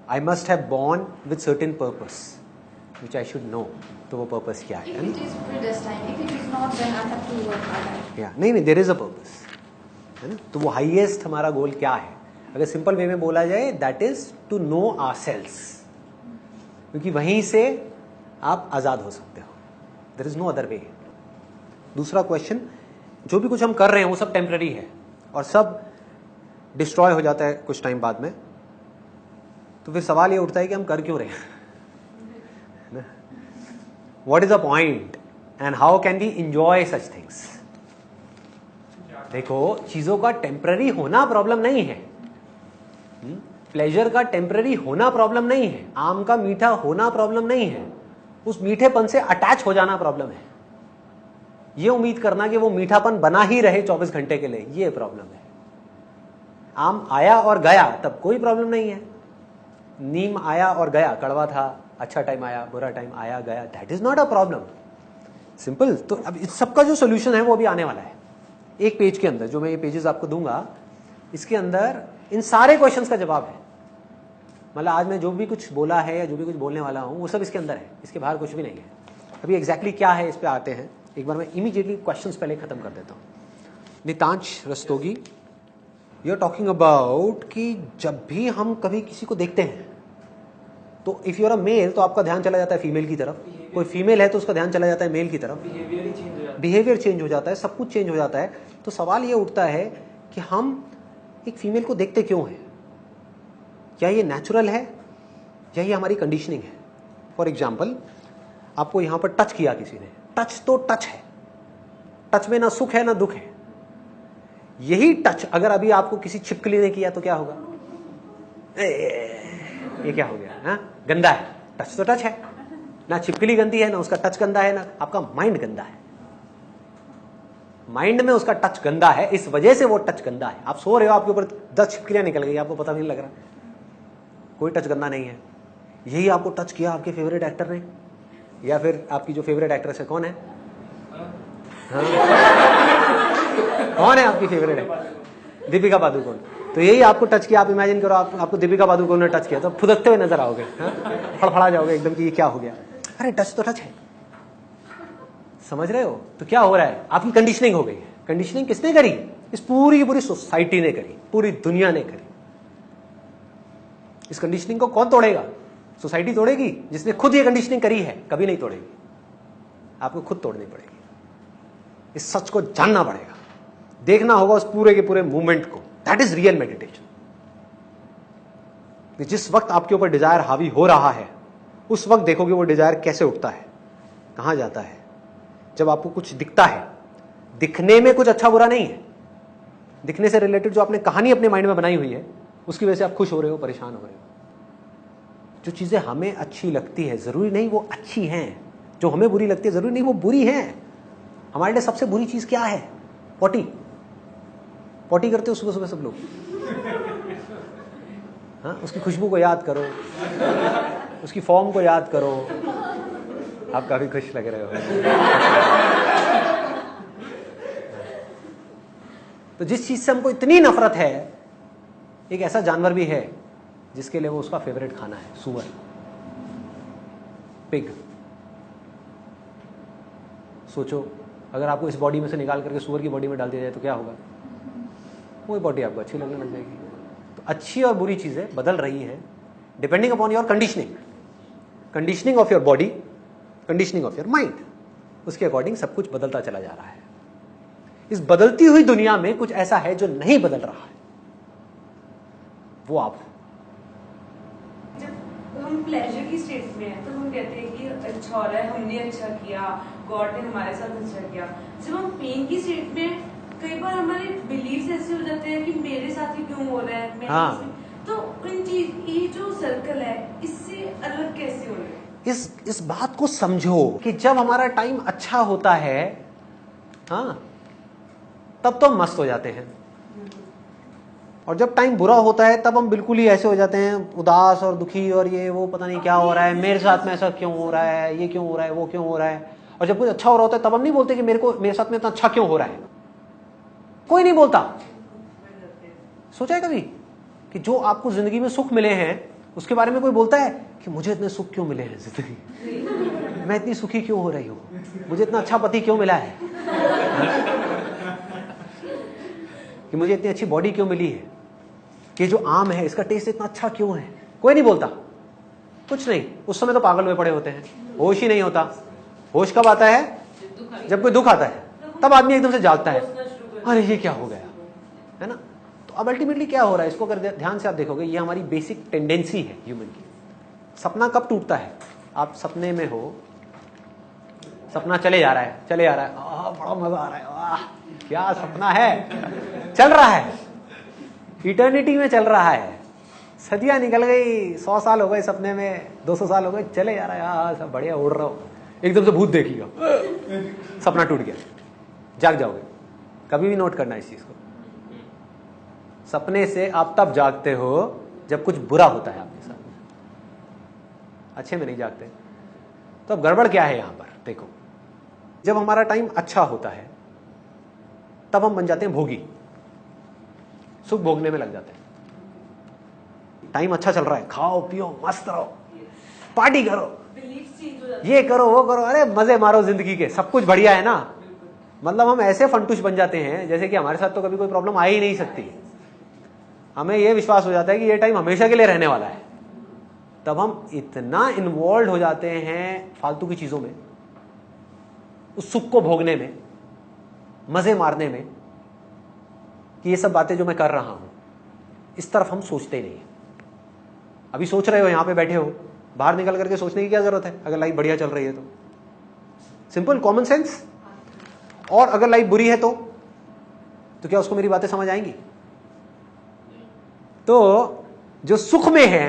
I must have born with certain purpose which I should know. तो वो purpose क्या है? नहीं, देयर इज अ पर्पस, है ना. तो वो हाईएस्ट हमारा गोल क्या है? अगर सिंपल वे में बोला जाए, that is to know ourselves, क्योंकि वहीं से आप आजाद हो सकते हो. There is no other way. दूसरा क्वेश्चन, जो भी कुछ हम कर रहे हैं वो सब टेम्पररी है और सब डिस्ट्रॉय हो जाता है कुछ टाइम बाद में. तो फिर सवाल ये उठता है कि हम कर क्यों रहे हैं? What is the point and how can we enjoy such things? देखो, चीजों का टेम्पररी होना प्रॉब्लम नहीं है. प्लेजर का टेम्पररी होना प्रॉब्लम नहीं है. आम का मीठा होना प्रॉब्लम नहीं है. उस मीठेपन से अटैच हो जाना प्रॉब्लम है. ये उम्मीद करना कि वो मीठापन बना ही रहे 24 घंटे के लिए, ये प्रॉब्लम है. आम आया और गया तब कोई प्रॉब्लम नहीं है. नीम आया और गया, कड़वा था, अच्छा टाइम आया, बुरा टाइम आया गया, that is not a problem. Simple. तो अब इस सबका जो सोल्यूशन है वो अभी आने वाला है. एक पेज के अंदर, जो मैं ये पेजेस आपको दूंगा, इसके अंदर इन सारे क्वेश्चंस का जवाब है. मतलब आज मैं जो भी कुछ बोला है या जो भी कुछ बोलने वाला हूं वो सब इसके अंदर है, इसके बाहर कुछ भी नहीं है. अभी एग्जैक्टली क्या है इस पे आते हैं. एक बार मैं इमीडिएटली क्वेश्चंस पहले खत्म कर देता हूं. Nitansh Rastogi, you are talking about कि जब भी हम कभी किसी को देखते हैं तो if you are a male तो आपका ध्यान चला जाता है फीमेल की तरफ, कोई फीमेल है तो उसका ध्यान चला जाता है मेल की तरफ. बिहेवियर चेंज हो जाता है, सब कुछ चेंज हो जाता है. तो सवाल ये उठता है कि हम एक फीमेल को देखते क्यों हैं? क्या ये नेचुरल है या ये हमारी कंडीशनिंग है? फॉर एग्जाम्पल, आपको यहां पर टच किया किसी ने, टच तो टच है, टच में ना सुख है ना दुख है. यही टच अगर अभी आपको किसी छिपकली ने किया तो क्या होगा? ये क्या हो गया? हा? गंदा है. टच तो टच है, ना छिपकली गंदी है, ना उसका टच गंदा है, ना आपका माइंड गंदा है. माइंड में उसका टच गंदा है, इस वजह से वो टच गंदा है. आप सो रहे हो, आपके ऊपर 10 छिपकलियां निकल गई, आपको पता नहीं लग रहा. कोई टच गंदा नहीं है. यही आपको टच किया आपके फेवरेट एक्टर ने, या फिर आपकी जो फेवरेट एक्ट्रेस है, कौन है? हाँ? कौन है आपकी फेवरेट है? दीपिका पादुकोण. तो यही आपको टच किया. आप इमेजिन करो, आपको दीपिका पादुकोण ने टच किया तो फुदकते हुए नजर आओगे, फड़फड़ा जाओगे एकदम कि ये क्या हो गया. अरे टच तो टच है. समझ रहे हो? तो क्या हो रहा है? आपकी कंडीशनिंग हो गई है. कंडीशनिंग किसने करी? इस पूरी की पूरी सोसाइटी ने करी, पूरी दुनिया ने करी. इस कंडीशनिंग को कौन तोड़ेगा? सोसाइटी तोड़ेगी. जिसने खुद ये कंडीशनिंग करी है कभी नहीं तोड़ेगी. आपको खुद तोड़नी पड़ेगी. इस सच को जानना पड़ेगा, देखना होगा उस पूरे के पूरे मूवमेंट को. That is real meditation. जिस वक्त आपके ऊपर डिजायर हावी हो रहा है उस वक्त देखोगे वो डिजायर कैसे उठता है, कहां जाता है. जब आपको कुछ दिखता है, दिखने में कुछ अच्छा बुरा नहीं है. दिखने से रिलेटेड जो आपने कहानी अपने माइंड में बनाई हुई है उसकी वजह से आप खुश हो रहे हो, परेशान हो रहे हो. जो चीजें हमें अच्छी लगती है जरूरी नहीं वो अच्छी हैं, जो हमें बुरी लगती है जरूरी नहीं वो बुरी हैं. हमारे लिए सबसे बुरी चीज क्या है? पॉटी. पॉटी करते हो सुबह सुबह सब लोग. हाँ, उसकी खुशबू को याद करो, उसकी फॉर्म को याद करो. आप काफी खुश लग रहे हो. तो जिस चीज से हमको इतनी नफरत है, एक ऐसा जानवर भी है जिसके लिए वो उसका फेवरेट खाना है, सूअर, पिग. सोचो, अगर आपको इस बॉडी में से निकाल करके सूअर की बॉडी में डाल दिया जाए तो क्या होगा? वही बॉडी आपको अच्छी लगने लग जाएगी. तो अच्छी और बुरी चीजें बदल रही हैं depending upon your conditioning. Conditioning of your body, conditioning of your mind, उसके अकॉर्डिंग सब कुछ बदलता चला जा रहा है. इस बदलती हुई दुनिया में कुछ ऐसा है जो नहीं बदल रहा है, वो आप हो. जब हम प्लेजर की स्टेट में हैं तो हम कहते हैं कि अच्छा हो रहा है, हमने अच्छा किया, गॉड ने हमारे साथ अच्छा किया. जब हम पेन की स्टेट में, कई बार हमारे बिलीव्स ऐसे हो जाते हैं कि मेरे साथ ही क्यों हो रहा है, हाँ. तो इन चीज, ये जो सर्कल है इससे अलग कैसे हो रहा है? इस बात को समझो कि जब हमारा टाइम अच्छा होता है, हाँ, तब तो हम मस्त हो जाते हैं. और जब टाइम बुरा होता है तब हम बिल्कुल ही ऐसे हो जाते हैं, उदास और दुखी, और ये वो पता नहीं क्या हो रहा है, मेरे साथ में ऐसा क्यों हो रहा है, ये क्यों हो रहा है, वो क्यों हो रहा है. और जब कुछ अच्छा हो रहा होता है तब हम नहीं बोलते कि मेरे साथ में इतना अच्छा क्यों हो रहा है. कोई नहीं बोलता. सोचा है कभी कि जो आपको जिंदगी में सुख मिले हैं उसके बारे में कोई बोलता है कि मुझे इतने सुख क्यों मिले हैं जिंदगी, मैं इतनी सुखी क्यों हो रही हूँ, मुझे इतना अच्छा पति क्यों मिला है, कि मुझे इतनी अच्छी बॉडी क्यों मिली है, कि जो आम है इसका टेस्ट इतना अच्छा क्यों है। कोई नहीं बोलता, कुछ नहीं। उस समय तो पागल हुए पड़े होते हैं, होश ही नहीं होता। होश कब आता है? जब कोई दुख आता है, तब आदमी एकदम से जागता है, अरे ये क्या हो गया, है ना। तो अब अल्टीमेटली क्या हो रहा है, इसको अगर ध्यान से आप देखोगे, ये हमारी बेसिक टेंडेंसी है ह्यूमन की। सपना कब टूटता है? आप सपने में हो, सपना चले जा रहा है, चले जा रहा है, बड़ा मजा आ रहा है, वाह क्या सपना है, चल रहा है, इटर्निटी में चल रहा है, सदियां निकल गई, 100 साल हो गए सपने में, 200 साल हो गए, चले जा रहा है, हाँ सब बढ़िया उड़ रहा हो, एकदम से भूत देख लिया, सपना टूट गया, जाग जाओगे। कभी भी नोट करना इस चीज को, सपने से आप तब जागते हो जब कुछ बुरा होता है आपके साथ, अच्छे में नहीं जागते। तो अब गड़बड़ क्या है यहां पर देखो, जब हमारा टाइम अच्छा होता है तब हम बन जाते हैं भोगी, सुख भोगने में लग जाते हैं। टाइम अच्छा चल रहा है, खाओ पियो मस्त रहो, पार्टी करो, ये करो वो करो, अरे मजे मारो जिंदगी के, सब कुछ बढ़िया है ना। मतलब हम ऐसे फंटूश बन जाते हैं जैसे कि हमारे साथ तो कभी कोई प्रॉब्लम आ ही नहीं सकती। हमें यह विश्वास हो जाता है कि ये टाइम हमेशा के लिए रहने वाला है। तब हम इतना इन्वॉल्व हो जाते हैं फालतू की चीजों में, उस सुख को भोगने में, मजे मारने में, कि ये सब बातें जो मैं कर रहा हूं इस तरफ हम सोचते नहीं। अभी सोच रहे हो, यहां पे बैठे हो, बाहर निकल करके सोचने की क्या जरूरत है अगर लाइफ बढ़िया चल रही है तो? Simple common sense. और अगर लाइफ बुरी है तो क्या उसको मेरी बातें समझ आएंगी? तो जो सुख में है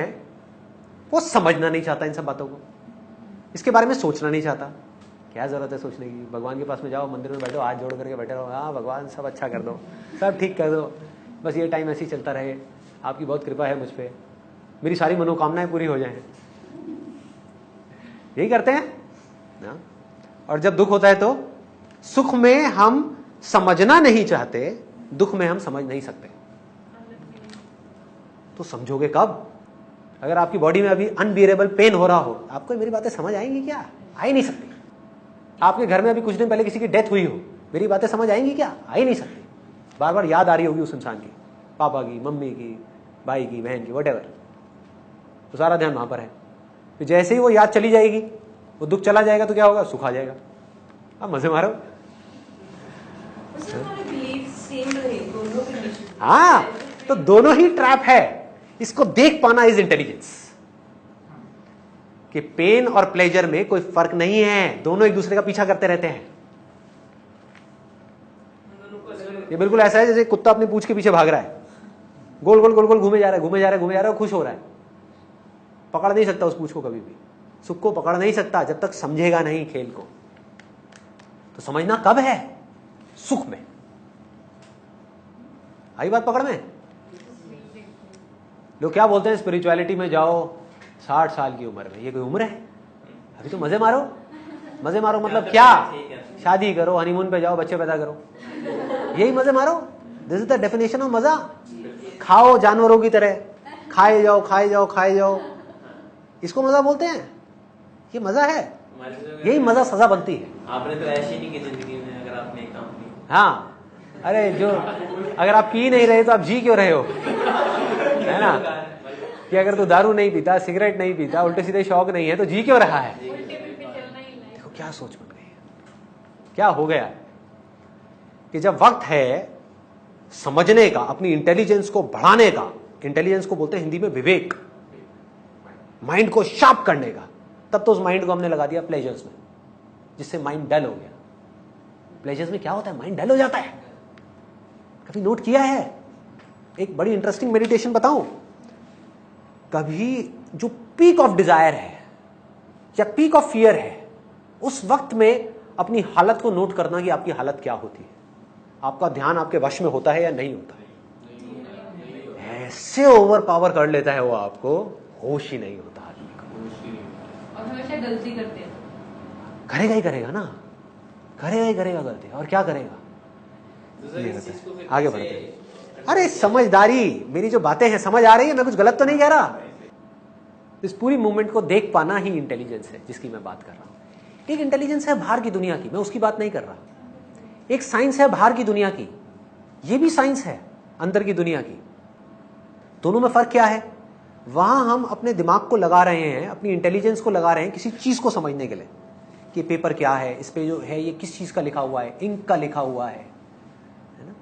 वो समझना नहीं चाहता इन सब बातों को, इसके बारे में सोचना नहीं चाहता। क्या जरूरत है सोचने की? भगवान के पास में जाओ, मंदिर में बैठो, हाथ जोड़ करके बैठे रहो, हाँ भगवान सब अच्छा कर दो, सब ठीक कर दो, बस ये टाइम ऐसे ही चलता रहे, आपकी बहुत कृपा है मुझ पर, मेरी सारी मनोकामनाएं पूरी हो जाएं। यही करते हैं ना। और जब दुख होता है तो सुख में हम समझना नहीं चाहते, दुख में हम समझ नहीं सकते। तो समझोगे कब? अगर आपकी बॉडी में अभी अनबियरेबल पेन हो रहा हो, आपको मेरी बातें समझ आएंगी क्या? आ ही नहीं सकती। आपके घर में अभी कुछ दिन पहले किसी की डेथ हुई हो, मेरी बातें समझ आएंगी क्या? आ ही नहीं सकती। बार बार याद आ रही होगी उस इंसान की, पापा की, मम्मी की, भाई की, बहन की, व्हाटएवर, तो सारा ध्यान वहां पर है। तो जैसे ही वो याद चली जाएगी, वो दुख चला जाएगा, तो क्या होगा? सुख आ जाएगा। अब मजे मारो। हाँ, तो दोनों ही ट्रैप है। इसको देख पाना इज इंटेलिजेंस, कि पेन और प्लेजर में कोई फर्क नहीं है, दोनों एक दूसरे का पीछा करते रहते हैं। ये बिल्कुल ऐसा है जैसे कुत्ता अपनी पूंछ के पीछे भाग रहा है, गोल गोल गोल गोल घूमे जा रहा है, घूमे जा रहा है, घूमे जा रहा है, खुश हो रहा है, पकड़ नहीं सकता उस पूंछ को कभी भी, सुख को पकड़ नहीं सकता जब तक समझेगा नहीं खेल को। तो समझना कब है? सुख में। आई बात पकड़ में? लोग क्या बोलते हैं, स्पिरिचुअलिटी में जाओ 60 साल की उम्र में। ये कोई उम्र है? अभी तो मजे मारो। मजे मारो मतलब क्या? शादी करो, हनीमून पे जाओ, बच्चे पैदा करो, यही मजे मारो। This is the definition of मजा। खाओ जानवरों की तरह, खाए जाओ खाए जाओ खाए जाओ, इसको मजा बोलते हैं। ये मजा है, यही मजा सजा बनती है। आपने तो ऐसी नहीं की जिंदगी में अगर आपने काम किया। हाँ, अरे जो अगर आप पी नहीं रहे तो आप जी क्यों रहे हो, है ना? कि अगर तू दारू नहीं पीता, सिगरेट नहीं पीता, उल्टे सीधे शौक नहीं है, तो जी क्यों रहा है? देखो क्या सोच बन गई है, क्या हो गया कि जब वक्त है समझने का, अपनी इंटेलिजेंस को बढ़ाने का, इंटेलिजेंस को बोलते हैं हिंदी में विवेक, माइंड को शार्प करने का, तब तो उस माइंड को हमने लगा दिया प्लेजर्स में, जिससे माइंड डल हो गया। प्लेजर्स में क्या होता है? माइंड डल हो जाता है। कभी नोट किया है? एक बड़ी इंटरेस्टिंग मेडिटेशन बताऊं। कभी जो पीक ऑफ डिजायर है या पीक ऑफ फियर है, उस वक्त में अपनी हालत को नोट करना कि आपकी हालत क्या होती है। आपका ध्यान आपके वश में होता है या नहीं होता है? ऐसे ओवर पावर कर लेता है वो आपको, होश ही नहीं होता आदमी को। और हमेशा गलती करते हैं। करेगा ही करेगा ना, करेगा ही करेगा गलती, और क्या करेगा? आगे बढ़ते हैं। अरे समझदारी, मेरी जो बातें हैं समझ आ रही है? मैं कुछ गलत तो नहीं कह रहा। इस पूरी मूवमेंट को देख पाना ही इंटेलिजेंस है जिसकी मैं बात कर रहा हूं। एक इंटेलिजेंस है बाहर की दुनिया की, मैं उसकी बात नहीं कर रहा। एक साइंस है बाहर की दुनिया की, ये भी साइंस है अंदर की दुनिया की। दोनों में फर्क क्या है? वहां हम अपने दिमाग को लगा रहे हैं, अपनी इंटेलिजेंस को लगा रहे हैं किसी चीज को समझने के लिए कि पेपर क्या है, इस पे जो है ये किस चीज का लिखा हुआ है, इंक का लिखा हुआ है ना,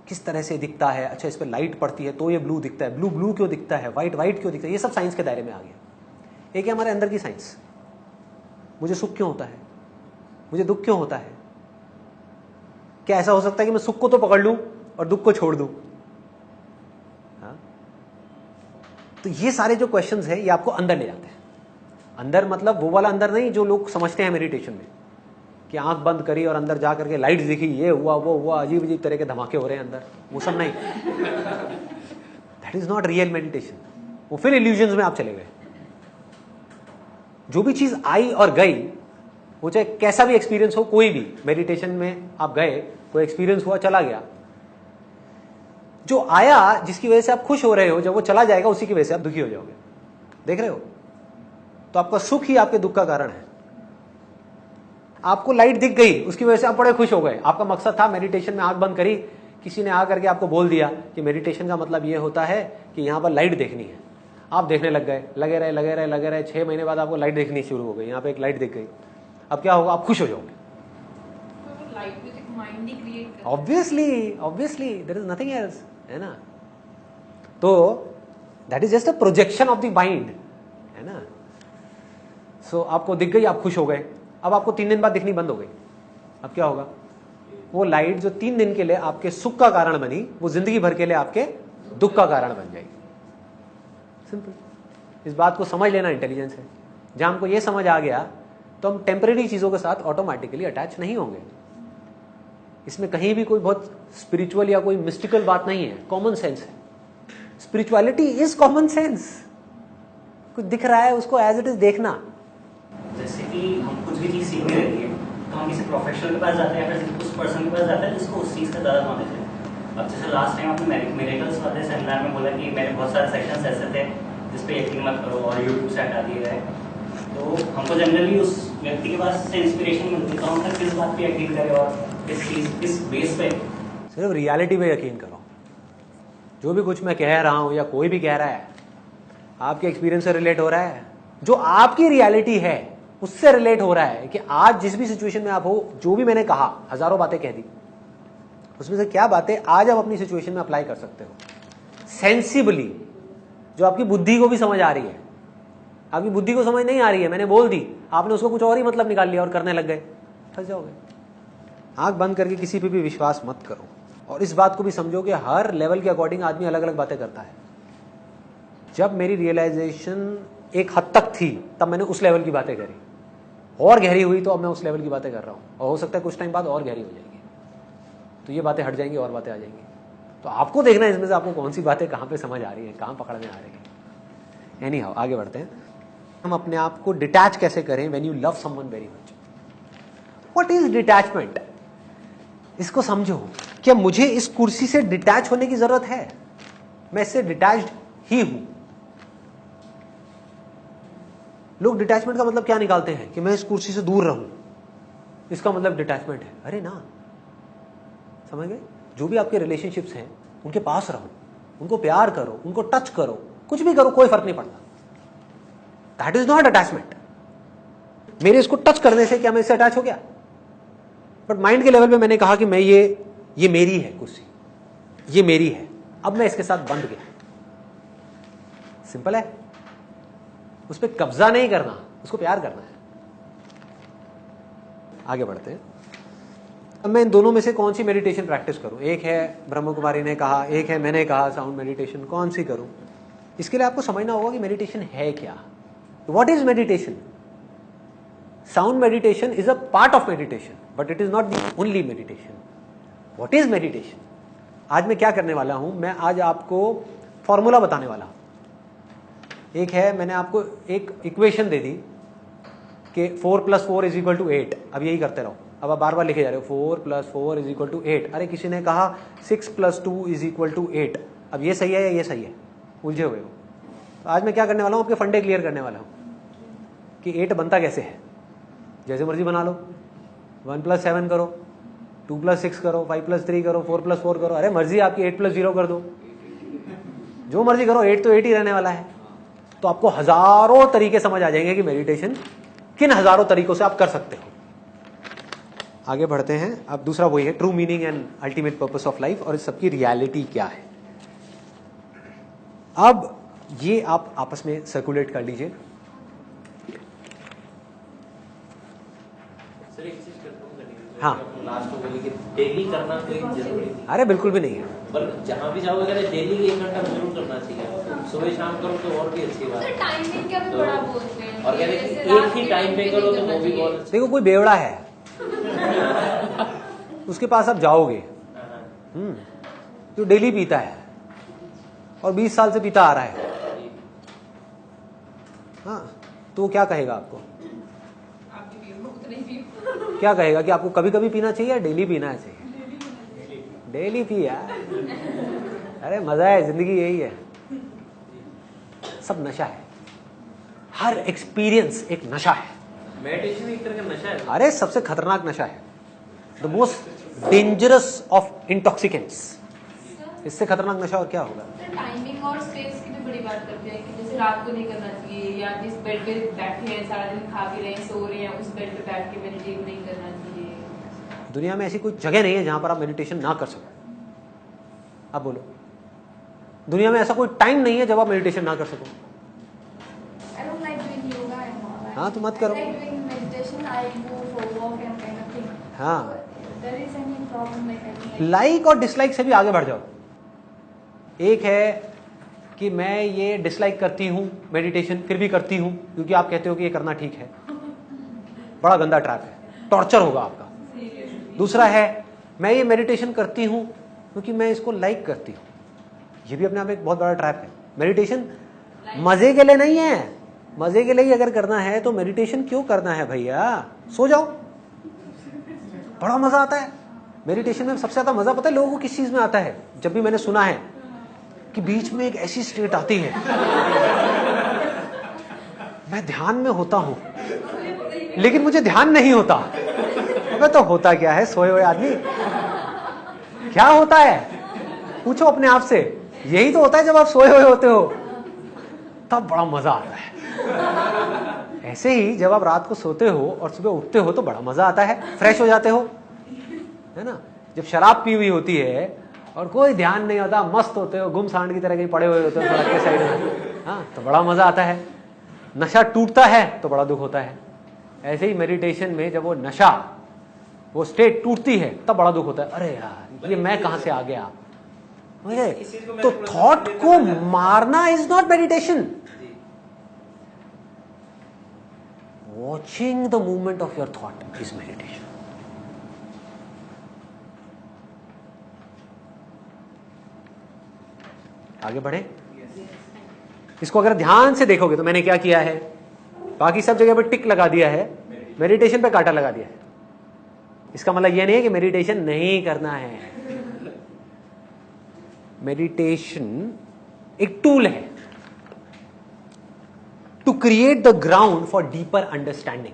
किस तरह से दिखता है। अच्छा, इस पे लाइट पड़ती है तो ये ब्लू दिखता है, ब्लू ब्लू क्यों दिखता है, व्हाइट व्हाइट क्यों दिखता है, ये सब साइंस के दायरे में आ गया। एक है हमारे अंदर की साइंस, मुझे सुख क्यों होता है, मुझे दुख क्यों होता है। क्या ऐसा हो सकता है कि मैं सुख को तो पकड़ लूं और दुख को छोड़ दूं? तो ये सारे जो क्वेश्चंस हैं ये आपको अंदर ले जाते हैं। अंदर मतलब वो वाला अंदर नहीं जो लोग समझते हैं मेडिटेशन में कि आंख बंद करी और अंदर जा करके लाइट्स दिखी, ये हुआ वो हुआ, अजीब अजीब तरह के धमाके हो रहे हैं अंदर, वो सब नहीं। That is not real meditation. वो फिर इल्यूजन्स में आप चले गए। जो भी चीज आई और गई, वो चाहे कैसा भी एक्सपीरियंस हो, कोई भी मेडिटेशन में आप गए, कोई एक्सपीरियंस हुआ, चला गया, जो आया जिसकी वजह से आप खुश हो रहे हो, जब वो चला जाएगा उसी की वजह से आप दुखी हो जाओगे। देख रहे हो? तो आपका सुख ही आपके दुख का कारण है। आपको लाइट दिख गई, उसकी वजह से आप बड़े खुश हो गए। आपका मकसद था मेडिटेशन में आंख बंद करी, किसी ने आकर के आपको बोल दिया कि मेडिटेशन का मतलब ये होता है कि यहां पर लाइट देखनी है। आप देखने लग गए, लगे रहे लगे रहे लगे रहे, 6 महीने बाद आपको लाइट देखनी शुरू हो गई। यहाँ पे एक लाइट दिख गई, अब क्या होगा? आप खुश हो जाओगे। Obviously there is nothing else, है ना। तो that is just a projection of the mind, है ना। सो आपको दिख गई, आप खुश हो गए। अब आपको 3 दिन बाद दिखनी बंद हो गई, अब क्या होगा? वो लाइट जो 3 दिन के लिए आपके सुख का कारण बनी, वो जिंदगी भर के लिए आपके दुख का कारण बन जाएगी। सिंपल। इस बात को समझ लेना इंटेलिजेंस है। जहां हमको ये समझ आ गया तो हम टेम्परेरी चीजों के साथ ऑटोमेटिकली अटैच नहीं होंगे। इसमें कहीं भी कोई बहुत स्पिरिचुअल या कोई मिस्टिकल बात नहीं है, कॉमन सेंस है। Spirituality is common sense. कुछ दिख रहा है उसको एज इट इज देखना। जैसे कि हम कुछ भी चीज सीखने रहती है तो हम किसी प्रोफेशनल के पास जाते हैं या फिर उस पर्सन के पास जाते हैं जिसको उस चीज का ज्यादा नॉलेज है। अब जैसे लास्ट टाइम आपने मेरिकल्स वाले सेमिनार में बोला कि मेरे बहुत सारे सेक्शंस ऐसे थे जिस पे यकीन मत करो और यूट्यूब से हटा दिए गए। तो हमको जनरली उस व्यक्ति के पास से इंस्पिरेशन मिलती है, तो हम फिर किस बात पे यकीन करें और किस बेस पे? सिर्फ रियलिटी पे यकीन करो। जो भी कुछ मैं कह रहा हूं या कोई भी कह रहा है, आपके एक्सपीरियंस से रिलेट हो रहा है। जो आपकी रियलिटी है उससे रिलेट हो रहा है कि आज जिस भी सिचुएशन में आप हो, जो भी मैंने कहा, हजारों बातें कह दी, उसमें से क्या बातें आज आप अपनी सिचुएशन में अप्लाई कर सकते हो सेंसिबली, जो आपकी बुद्धि को भी समझ आ रही है। आपकी बुद्धि को समझ नहीं आ रही है, मैंने बोल दी, आपने उसको कुछ और ही मतलब निकाल लिया और करने लग गए, फंस जाओगे। आंख बंद करके किसी पे भी विश्वास मत करो और इस बात को भी समझो कि हर लेवल के अकॉर्डिंग आदमी अलग अलग बातें करता है। जब मेरी रियलाइजेशन एक हद तक थी तब मैंने उस लेवल की बातें करी, और गहरी हुई तो अब मैं उस लेवल की बातें कर रहा हूं, और हो सकता है कुछ टाइम बाद और गहरी हो जाएगी, तो ये बातें हट जाएंगी और बातें आ जाएंगी। तो आपको देखना है इसमें से आपको कौन सी बातें कहां पे समझ आ रही है, कहां पकड़ में आ रही है। एनी हाउ, आगे बढ़ते हैं। हम अपने आप को डिटैच कैसे करें when you love someone very much. What is detachment? इसको समझो। क्या मुझे इस कुर्सी से डिटैच होने की जरूरत है? मैं इससे डिटैच्ड ही हूं। लोग डिटैचमेंट का मतलब क्या निकालते हैं कि मैं इस कुर्सी से दूर रहूं, इसका मतलब डिटैचमेंट है। अरे ना, समझ गए? जो भी आपके रिलेशनशिप्स हैं उनके पास रहो, उनको प्यार करो, उनको टच करो, कुछ भी करो, कोई फर्क नहीं पड़ता। That is not attachment. मेरे इसको टच करने से क्या मैं इससे अटैच हो गया? बट माइंड के लेवल पे मैंने कहा कि मैं ये मेरी है कुर्सी, ये मेरी है, अब मैं इसके साथ बंध गया। सिंपल है। उस पर कब्जा नहीं करना, उसको प्यार करना है। आगे बढ़ते हैं। अब मैं इन दोनों में से कौन सी मेडिटेशन प्रैक्टिस करूं? एक है ब्रह्म कुमारी ने कहा, एक है मैंने कहा साउंड मेडिटेशन। कौन सी करूं? इसके लिए आपको समझना होगा कि मेडिटेशन है क्या। What is meditation? Sound meditation is a part of meditation but it is not the only meditation. What is meditation? आज मैं क्या करने वाला हूं, मैं आज आपको फॉर्मूला बताने वाला हूं। एक है, मैंने आपको एक इक्वेशन दे दी कि 4 + 4 = 8। अब यही करते रहो। अब आप बार बार लिखे जा रहे हो 4 + 4 = 8। अरे किसी ने कहा 6 + 2 = 8। अब ये सही है या ये सही है? उलझे हुए हो। आज मैं क्या करने वाला हूँ, आपके फंडे क्लियर करने वाला हूँ कि 8 बनता कैसे है। जैसे मर्जी बना लो, 1 + 7 करो, 2 + 6 करो, 5 + 3 करो, 4 + 4 करो, अरे मर्जी आपकी, 8 + 0 कर दो, जो मर्जी करो, 8 तो 8 ही रहने वाला है। तो आपको हजारों तरीके समझ आ जाएंगे कि मेडिटेशन किन हजारों तरीकों से आप कर सकते हो। आगे बढ़ते हैं। अब दूसरा वही है, true meaning and ultimate purpose of life, और इस सबकी रियलिटी क्या है। अब ये आप आपस में सर्कुलेट कर लीजिए। सर एक चीज करता हूँ, हाँ। लास्ट में बोली कि डेली करना कोई जरूरी नहीं, अरे बिल्कुल भी नहीं है। पर जहाँ भी जाओगे अगर डेली 1 घंटा जरूर करना चाहिए। सुबह शाम करो तो और भी अच्छी बात है। टाइमिंग क्या भी तो- बड़ा बोलते हैं और कहते हैं जैसे कि रात एक ही के टाइम पे नहीं करो तो करना वो भी चाहिए। बहुत अच्छा। देखो कोई बेवड़ा है उसके पास आप जाओगे, जो डेली पीता है और 20 साल से पीता आ रहा है, हाँ, तो वो क्या कहेगा आपको? क्या कहेगा कि आपको कभी कभी पीना चाहिए या डेली पीना चाहिए? डेली पी यार, अरे मजा है, जिंदगी यही है। सब नशा है, हर एक्सपीरियंस एक नशा है। मेडिटेशन एक तरह का नशा है। अरे सबसे खतरनाक नशा है, the most dangerous of intoxicants. इससे खतरनाक नशा और क्या होगा? टाइमिंग और स्पेस की भी बड़ी बात करते हैं कि जैसे रात को नहीं करना चाहिए, या जिस बेड पे बैठे हैं सारा दिन, खा भी रहे हैं, सो रहे हैं, उस बेड पे बैठ के मेडिटेट नहीं करना चाहिए। दुनिया में ऐसी कोई जगह नहीं है जहां पर आप मेडिटेशन ना कर सको। आप बोलो, दुनिया में ऐसा कोई टाइम नहीं है जब आप मेडिटेशन ना कर सको। I don't like doing yoga and all. हाँ, तो मत करो। I like doing meditation. I go for walk and kind of thing. हाँ। So, there is any problem like I think. Like और डिसलाइक से भी आगे बढ़ जाओ। एक है कि मैं ये डिसलाइक करती हूं मेडिटेशन, फिर भी करती हूं क्योंकि आप कहते हो कि ये करना ठीक है। बड़ा गंदा ट्रैप है, टॉर्चर होगा आपका। दूसरा है, मैं ये मेडिटेशन करती हूं क्योंकि मैं इसको लाइक करती हूं। ये भी अपने आप में एक बहुत बड़ा ट्रैप है। मेडिटेशन मजे के लिए नहीं है। मजे के लिए अगर करना है तो मेडिटेशन क्यों करना है भैया? सो जाओ, बड़ा मजा आता है मेडिटेशन में। सबसे ज्यादा मजा पता है लोगों को किस चीज में आता है? जब भी मैंने सुना है कि बीच में एक ऐसी स्टेट आती है, मैं ध्यान में होता हूं लेकिन मुझे ध्यान नहीं होता। अबे तो होता क्या है सोए हुए आदमी? क्या होता है पूछो अपने आप से। यही तो होता है जब आप सोए हुए होते हो, तब बड़ा मजा आता है। ऐसे ही जब आप रात को सोते हो और सुबह उठते हो तो बड़ा मजा आता है, फ्रेश हो जाते हो, है ना। जब शराब पी हुई होती है और कोई ध्यान नहीं होता, मस्त होते हो, गुम सांड की तरह कहीं पड़े हुए होते हो सड़क के साइड में, हाँ, तो बड़ा मजा आता है। नशा टूटता है तो बड़ा दुख होता है। ऐसे ही मेडिटेशन में जब वो नशा, वो स्टेट टूटती है तब बड़ा दुख होता है। अरे यार, ये मैं कहां से आ गया? तो थॉट को मारना is not meditation. Watching the movement of your thought is meditation. आगे बढ़े। इसको अगर ध्यान से देखोगे तो मैंने क्या किया है, बाकी सब जगह पर टिक लगा दिया है, मेडिटेशन पे कांटा लगा दिया है। इसका मतलब यह नहीं है कि मेडिटेशन नहीं करना है। मेडिटेशन एक टूल है to create the ground for deeper understanding,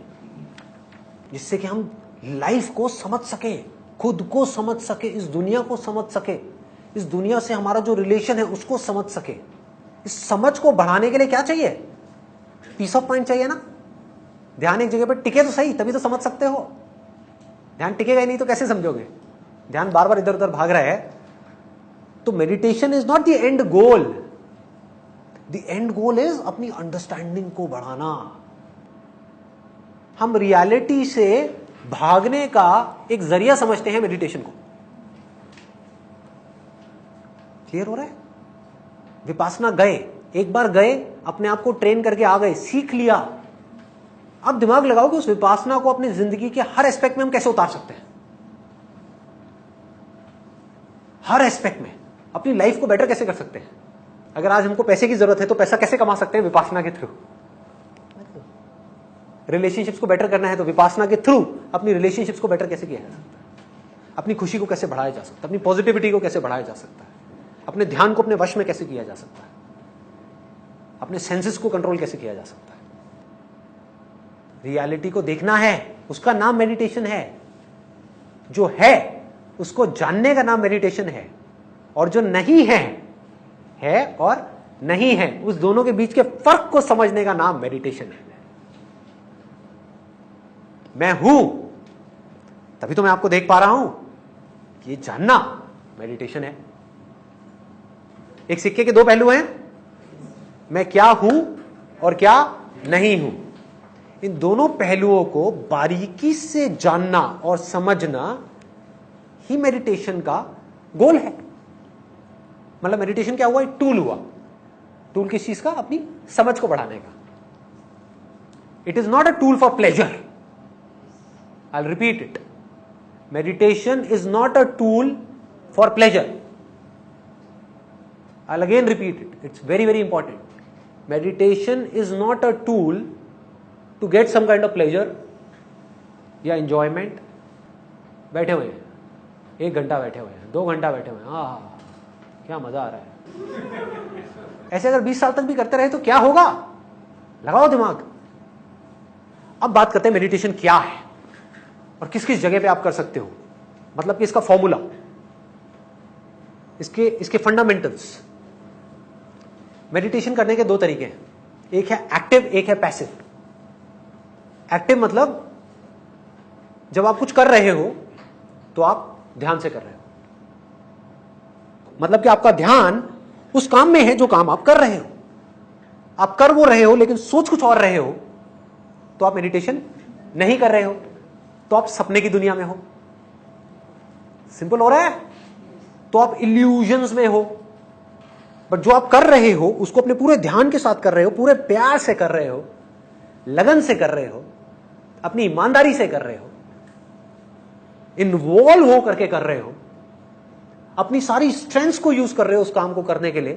जिससे कि हम लाइफ को समझ सके, खुद को समझ सके, इस दुनिया को समझ सके, इस दुनिया से हमारा जो रिलेशन है उसको समझ सके। इस समझ को बढ़ाने के लिए क्या चाहिए? पीस ऑफ माइंड चाहिए ना। ध्यान एक जगह पर टिके तो सही, तभी तो समझ सकते हो। ध्यान टिकेगा ही नहीं तो कैसे समझोगे? ध्यान बार बार इधर उधर भाग रहा है। तो meditation is not the and goal. The end goal is अपनी अंडरस्टैंडिंग को बढ़ाना। हम रियलिटी से भागने का एक जरिया समझते हैं मेडिटेशन को। क्लियर हो रहा है? विपासना गए, एक बार गए, अपने आप को ट्रेन करके आ गए, सीख लिया। अब दिमाग लगाओ कि उस विपासना को अपनी जिंदगी के हर एस्पेक्ट में हम कैसे उतार सकते हैं। हर एस्पेक्ट में अपनी लाइफ को बेटर कैसे कर सकते हैं। अगर आज हमको पैसे की जरूरत है तो पैसा कैसे कमा सकते हैं? विपासना के थ्रू। रिलेशनशिप्स को बेटर करना है तो विपासना के थ्रू अपनी रिलेशनशिप्स को बेटर कैसे किया जा सकता है, अपनी खुशी को कैसे बढ़ाया जा सकता है, अपनी पॉजिटिविटी को कैसे बढ़ाया जा सकता है, अपने ध्यान को अपने वश में कैसे किया जा सकता है। अपने सेंसेस को कंट्रोल कैसे किया जा सकता है। रियलिटी को देखना है, उसका नाम मेडिटेशन है। जो है उसको जानने का नाम मेडिटेशन है, और जो नहीं है और नहीं है, उस दोनों के बीच के फर्क को समझने का नाम मेडिटेशन है। मैं हूं तभी तो मैं आपको देख पा रहा हूं, ये जानना मेडिटेशन है। एक सिक्के के दो पहलू हैं, मैं क्या हूं और क्या नहीं हूं। इन दोनों पहलुओं को बारीकी से जानना और समझना ही मेडिटेशन का गोल है। मतलब मेडिटेशन क्या हुआ, एक टूल हुआ। टूल किस चीज का, अपनी समझ को बढ़ाने का। It is not a tool for pleasure. I will repeat it, meditation is not a tool for pleasure. I'll again repeat it. It's very, very important. Meditation is not a tool to get some kind of pleasure या enjoyment. बैठे हुए हैं, 1 घंटा बैठे हुए हैं, 2 घंटा बैठे हुए हैं, हाँ क्या मजा आ रहा है। ऐसे अगर 20 साल तक भी करते रहे तो क्या होगा, लगाओ दिमाग। अब बात करते हैं मेडिटेशन क्या है और किस किस जगह पे आप कर सकते हो। मतलब कि इसका फॉर्मूला, इसके फंडामेंटल्स। मेडिटेशन करने के 2 तरीके हैं, एक है एक्टिव, एक है पैसिव। एक्टिव मतलब जब आप कुछ कर रहे हो तो आप ध्यान से कर रहे हो, मतलब कि आपका ध्यान उस काम में है जो काम आप कर रहे हो। आप कर वो रहे हो लेकिन सोच कुछ और रहे हो तो आप मेडिटेशन नहीं कर रहे हो, तो आप सपने की दुनिया में हो। सिंपल हो रहा है। तो आप इल्यूजन्स में हो। बट जो आप कर रहे हो उसको अपने पूरे ध्यान के साथ कर रहे हो, पूरे प्यार से कर रहे हो, लगन से कर रहे हो, अपनी ईमानदारी से कर रहे हो, इन्वॉल्व हो करके कर रहे हो, अपनी सारी स्ट्रेंथ्स को यूज कर रहे हो उस काम को करने के लिए,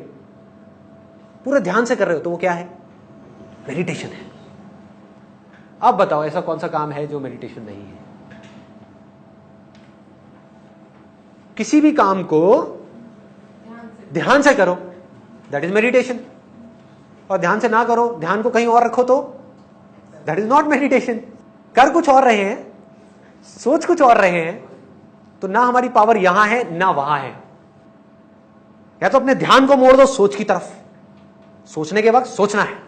पूरे ध्यान से कर रहे हो, तो वो क्या है, मेडिटेशन है। अब बताओ ऐसा कौन सा काम है जो मेडिटेशन नहीं है। किसी भी काम को ध्यान से करो, दैट इज मेडिटेशन। और ध्यान से ना करो, ध्यान को कहीं और रखो तो दैट इज नॉट मेडिटेशन। कर कुछ और रहे हैं, सोच कुछ और रहे हैं, तो ना हमारी पावर यहां है ना वहां है। या तो अपने ध्यान को मोड़ दो सोच की तरफ, सोचने के वक्त सोचना है।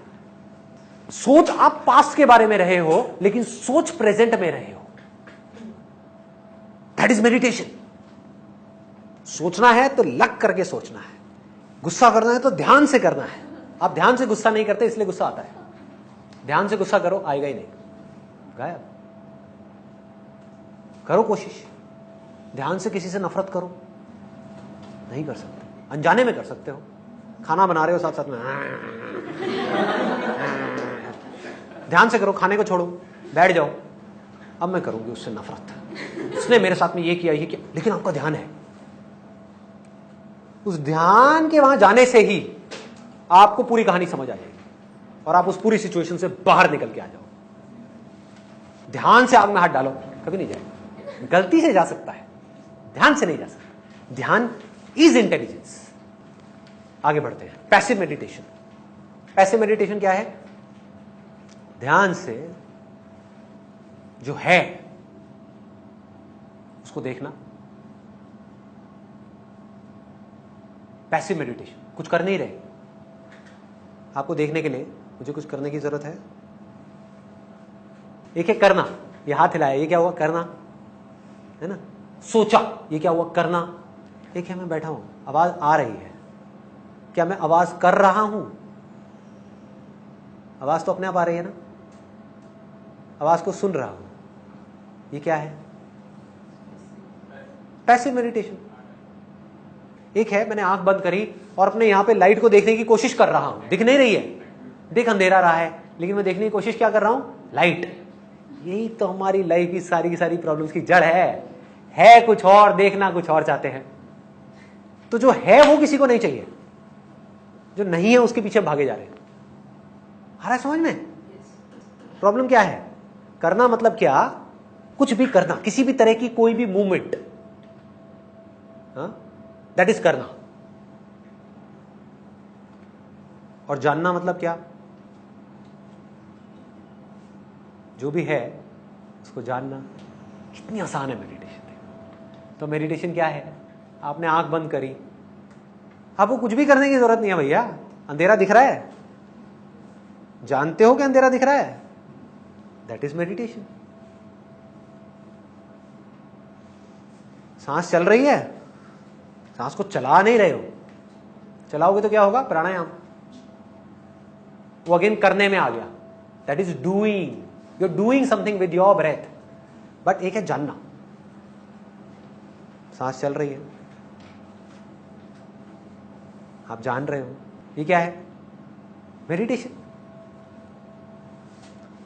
सोच आप पास्ट के बारे में रहे हो लेकिन सोच प्रेजेंट में रहे हो, दैट इज मेडिटेशन। सोचना है तो लग करके सोचना है, गुस्सा करना है तो ध्यान से करना है। आप ध्यान से गुस्सा नहीं करते इसलिए गुस्सा आता है। ध्यान से गुस्सा करो, आएगा ही नहीं, गायब। करो कोशिश, ध्यान से किसी से नफरत करो, नहीं कर सकते। अनजाने में कर सकते हो, खाना बना रहे हो साथ साथ में ध्यान से करो, खाने को छोड़ो, बैठ जाओ, अब मैं करूंगी उससे नफरत, उसने मेरे साथ में ये किया, लेकिन आपका ध्यान है। उस ध्यान के वहां जाने से ही आपको पूरी कहानी समझ आ जाएगी और आप उस पूरी सिचुएशन से बाहर निकल के आ जाओ। ध्यान से आग में हाथ डालो, कभी नहीं जाएगा। गलती से जा सकता है, ध्यान से नहीं जा सकता। ध्यान इज इंटेलिजेंस। आगे बढ़ते हैं, पैसिव मेडिटेशन। पैसिव मेडिटेशन क्या है? ध्यान से जो है उसको देखना। पैसिव मेडिटेशन, कुछ कर नहीं रहे, आपको देखने के लिए मुझे कुछ करने की जरूरत है। एक है करना, ये हाथ हिलाया, ये क्या हुआ? करना है ना। सोचा, ये क्या हुआ? करना। एक है मैं बैठा हूं, आवाज आ रही है, क्या मैं आवाज कर रहा हूं? आवाज तो अपने आप आ रही है ना, आवाज को सुन रहा हूं, ये क्या है? Passive meditation. एक है मैंने आंख बंद करी और अपने यहां पे लाइट को देखने की कोशिश कर रहा हूं, दिख नहीं रही है, दिख अंधेरा रहा है, लेकिन मैं देखने की कोशिश क्या कर रहा हूं? लाइट। यही तो हमारी लाइफ की सारी प्रॉब्लम्स की जड़ है कुछ और, देखना कुछ और चाहते हैं। तो जो है वो किसी को नहीं चाहिए, जो नहीं है उसके पीछे भागे जा रहे हैं। आ रहा है समझ में? प्रॉब्लम क्या है? करना मतलब क्या? कुछ भी करना, किसी भी तरह की कोई भी मूवमेंट, दैट इज करना। और जानना मतलब क्या? जो भी है उसको जानना। कितनी आसान है मेडिटेशन। तो मेडिटेशन क्या है? आपने आंख बंद करी, आपको कुछ भी करने की जरूरत नहीं है भैया। अंधेरा दिख रहा है, जानते हो कि अंधेरा दिख रहा है, दैट इज मेडिटेशन। सांस चल रही है, सांस को चला नहीं रहे हो, चलाओगे तो क्या होगा? प्राणायाम। वो अगेन करने में आ गया, that is doing. You are doing something with your breath. But एक है जानना। सांस चल रही है, आप जान रहे हो, ये क्या है? मेडिटेशन।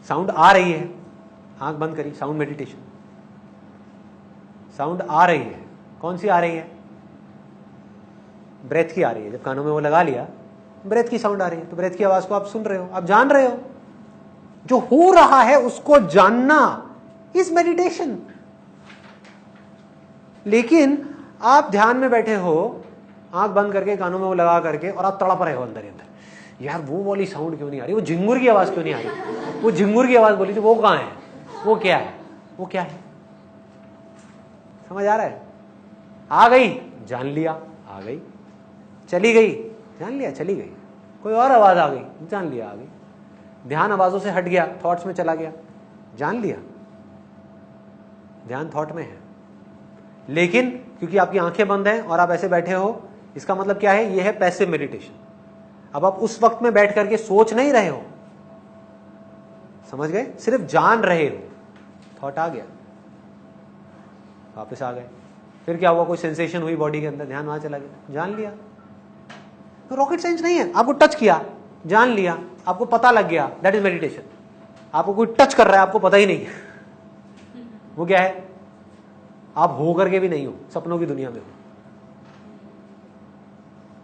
साउंड आ रही है, आंख बंद करी, साउंड मेडिटेशन। साउंड आ रही है, कौन सी आ रही है? ब्रेथ की आ रही है। जब कानों में वो लगा लिया, ब्रेथ की साउंड आ रही है, तो ब्रेथ की आवाज को आप सुन रहे हो, आप जान रहे हो। जो हो रहा है उसको जानना इज मेडिटेशन। लेकिन आप ध्यान में बैठे हो, आंख बंद करके, कानों में वो लगा करके, और आप तड़प रहे हो अंदर ही अंदर, यार वो वाली साउंड क्यों नहीं आ रही, वो झिंगुर की आवाज क्यों नहीं आ रही, वो झिंगुर की आवाज बोली थी, वो कहां है, वो क्या है, वो क्या है? समझ आ रहा है? आ गई, जान लिया, आ गई। चली गई, जान लिया, चली गई। कोई और आवाज आ गई, जान लिया, आ गई। ध्यान आवाजों से हट गया, थॉट्स में चला गया, जान लिया, ध्यान थॉट में है। लेकिन क्योंकि आपकी आंखें बंद हैं और आप ऐसे बैठे हो, इसका मतलब क्या है? यह है पैसिव मेडिटेशन। अब आप उस वक्त में बैठ करके सोच नहीं रहे हो, समझ गए? सिर्फ जान रहे हो। थॉट आ गया, वापस आ गए, फिर क्या हुआ? कोई सेंसेशन हुई बॉडी के अंदर, ध्यान वहां चला गया, जान लिया। तो रॉकेट साइंस नहीं है, आपको टच किया, जान लिया, आपको पता लग गया, दैट इज मेडिटेशन। आपको कोई टच कर रहा है, आपको पता ही नहीं, वो क्या है? आप हो करके भी नहीं हो, सपनों की दुनिया में हो,